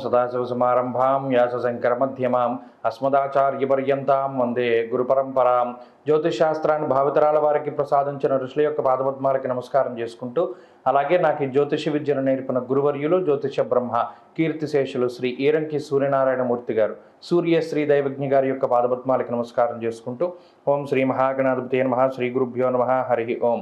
సదాశివసమారంభాం వ్యాసశంకరమధ్యమాం అస్మదాచార్యపర్యంతాం వందే గురుపరంపరాం. జ్యోతిషశాస్త్రాన్ని భావితరాల వారికి ప్రసాదించిన ఋషుల యొక్క పాదపద్మాలకి నమస్కారం చేసుకుంటూ, అలాగే నాకు ఈ జ్యోతిష విద్యను నేర్పిన గురువర్యులు జ్యోతిష బ్రహ్మ కీర్తిశేషులు శ్రీ ఈరంకి సూర్యనారాయణమూర్తి గారు, సూర్యశ్రీ దైవజ్ఞ గారి యొక్క పాదపద్మాలకి నమస్కారం చేసుకుంటూ, ఓం శ్రీ మహాగణాధిపతి నమః, శ్రీ గురుభ్యో నమః, హరి ఓం.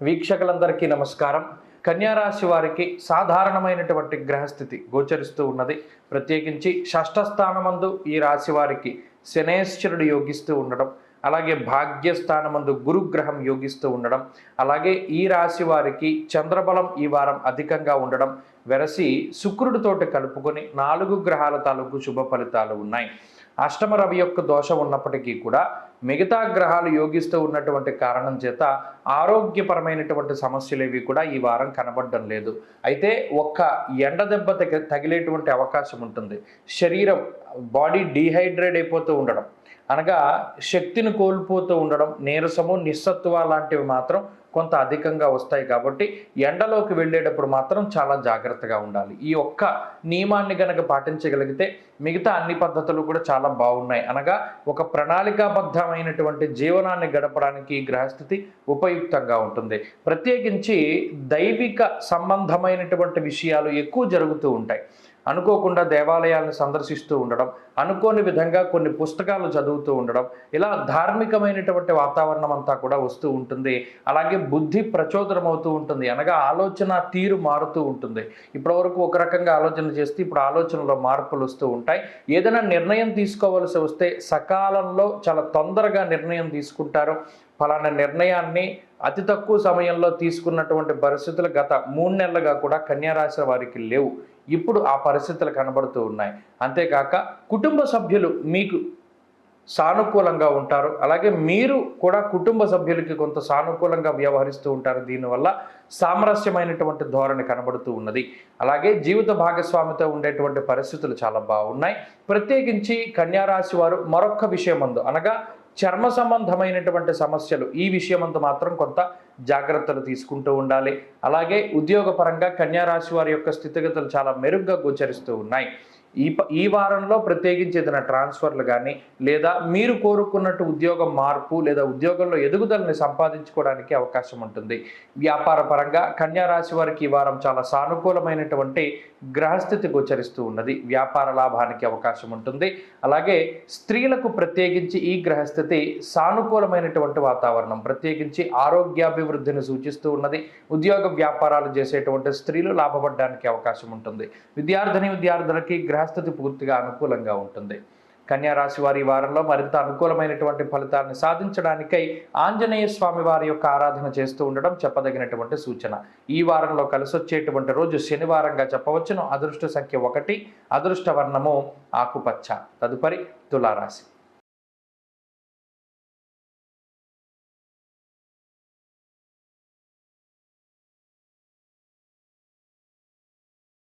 వీక్షకులందరికీ నమస్కారం. కన్యారాశి వారికి సాధారణమైనటువంటి గ్రహస్థితి గోచరిస్తూ ఉన్నది. ప్రత్యేకించి షష్ఠ స్థానమందు ఈ రాశి వారికి శనేశ్వరుడు యోగిస్తూ ఉండడం, అలాగే భాగ్యస్థానమందు గురుగ్రహం యోగిస్తూ ఉండడం, అలాగే ఈ రాశి వారికి చంద్రబలం ఈ వారం అధికంగా ఉండడం, వెరసి శుక్రుడితోటి కలుపుకొని 4 గ్రహాల తాలూకు శుభ ఫలితాలు ఉన్నాయి. అష్టమ రవి యొక్క దోషం ఉన్నప్పటికీ కూడా మిగతా గ్రహాలు యోగిస్తూ ఉన్నటువంటి కారణం చేత ఆరోగ్యపరమైనటువంటి సమస్యలేవి కూడా ఈ వారం కనబడడం లేదు. అయితే ఒక్క ఎండ దెబ్బ తగిలేటువంటి అవకాశం ఉంటుంది. శరీరం బాడీ డీహైడ్రేట్ అయిపోతూ ఉండడం, అనగా శక్తిని కోల్పోతూ ఉండడం, నీరసము నిస్సత్తువ లాంటివి మాత్రం కొంత అధికంగా వస్తాయి. కాబట్టి ఎండలోకి వెళ్ళేటప్పుడు మాత్రం చాలా జాగ్రత్తగా ఉండాలి. ఈ ఒక్క నియమాన్ని గనక పాటించగలిగితే మిగతా అన్ని పద్ధతులు కూడా చాలా బాగున్నాయి. అనగా ఒక ప్రణాళికాబద్ధమైనటువంటి జీవనాన్ని గడపడానికి ఈ గ్రహస్థితి ఉపయుక్తంగా ఉంటుంది. ప్రత్యేకించి దైవిక సంబంధమైనటువంటి విషయాలు ఎక్కువ జరుగుతూ ఉంటాయి. అనుకోకుండా దేవాలయాలను సందర్శిస్తూ ఉండడం, అనుకోని విధంగా కొన్ని పుస్తకాలు చదువుతూ ఉండడం, ఇలా ధార్మికమైనటువంటి వాతావరణం అంతా కూడా వస్తూ ఉంటుంది. అలాగే బుద్ధి ప్రచోదనమవుతూ ఉంటుంది, అనగా ఆలోచన తీరు మారుతూ ఉంటుంది. ఇప్పటివరకు ఒక రకంగా ఆలోచన చేస్తే ఇప్పుడు ఆలోచనలో మార్పులు వస్తూ ఉంటాయి. ఏదైనా నిర్ణయం తీసుకోవాల్సి వస్తే సకాలంలో చాలా తొందరగా నిర్ణయం తీసుకుంటారు. ఫలానా నిర్ణయాన్ని అతి తక్కువ సమయంలో తీసుకున్నటువంటి పరిస్థితులు గత 3 నెలలుగా కూడా కన్యారాశి వారికి లేవు. ఇప్పుడు ఆ పరిస్థితులు కనబడుతూ ఉన్నాయి. అంతేకాక కుటుంబ సభ్యులు మీకు సానుకూలంగా ఉంటారు. అలాగే మీరు కూడా కుటుంబ సభ్యులకి కొంత సానుకూలంగా వ్యవహరిస్తూ ఉంటారు. దీనివల్ల సామరస్యమైనటువంటి ధోరణి కనబడుతూ ఉన్నది. అలాగే జీవిత భాగస్వామితో ఉండేటువంటి పరిస్థితులు చాలా బాగున్నాయి. ప్రత్యేకించి కన్యారాశి వారు మరొక విషయమందు, అనగా చర్మ సంబంధమైనటువంటి సమస్యలు, ఈ విషయమంతా మాత్రం కొంత జాగ్రత్తలు తీసుకుంటూ ఉండాలి. అలాగే ఉద్యోగపరంగా కన్యారాశి వారి యొక్క స్థితిగతులు చాలా మెరుగ్గా గోచరిస్తూ ఉన్నాయి. ఈ వారంలో ప్రత్యేకించి ఏదైనా ట్రాన్స్ఫర్లు కానీ, లేదా మీరు కోరుకున్నట్టు ఉద్యోగం మార్పు లేదా ఉద్యోగంలో ఎదుగుదలని సంపాదించుకోవడానికి అవకాశం ఉంటుంది. వ్యాపార పరంగా కన్యారాశి వారికి ఈ వారం చాలా సానుకూలమైనటువంటి గ్రహస్థితి గోచరిస్తూ ఉన్నది. వ్యాపార లాభానికి అవకాశం ఉంటుంది. అలాగే స్త్రీలకు ప్రత్యేకించి ఈ గ్రహస్థితి సానుకూలమైనటువంటి వాతావరణం, ప్రత్యేకించి ఆరోగ్యాభివృద్ధిని సూచిస్తూ ఉన్నది. ఉద్యోగ వ్యాపారాలు చేసేటువంటి స్త్రీలు లాభపడడానికి అవకాశం ఉంటుంది. విద్యార్థులకి గ్రహస్థితి పూర్తిగా అనుకూలంగా ఉంటుంది. కన్యారాశి వారి వారంలో మరింత అనుకూలమైనటువంటి ఫలితాలను సాధించడానికై ఆంజనేయ స్వామి వారి యొక్క ఆరాధన చేస్తూ ఉండడం చెప్పదగినటువంటి సూచన. ఈ వారంలో కలిసొచ్చేటువంటి రోజు శనివారంగా చెప్పవచ్చును. అదృష్ట సంఖ్య 1, అదృష్ట వర్ణము ఆకుపచ్చ. తదుపరి తులారాశి.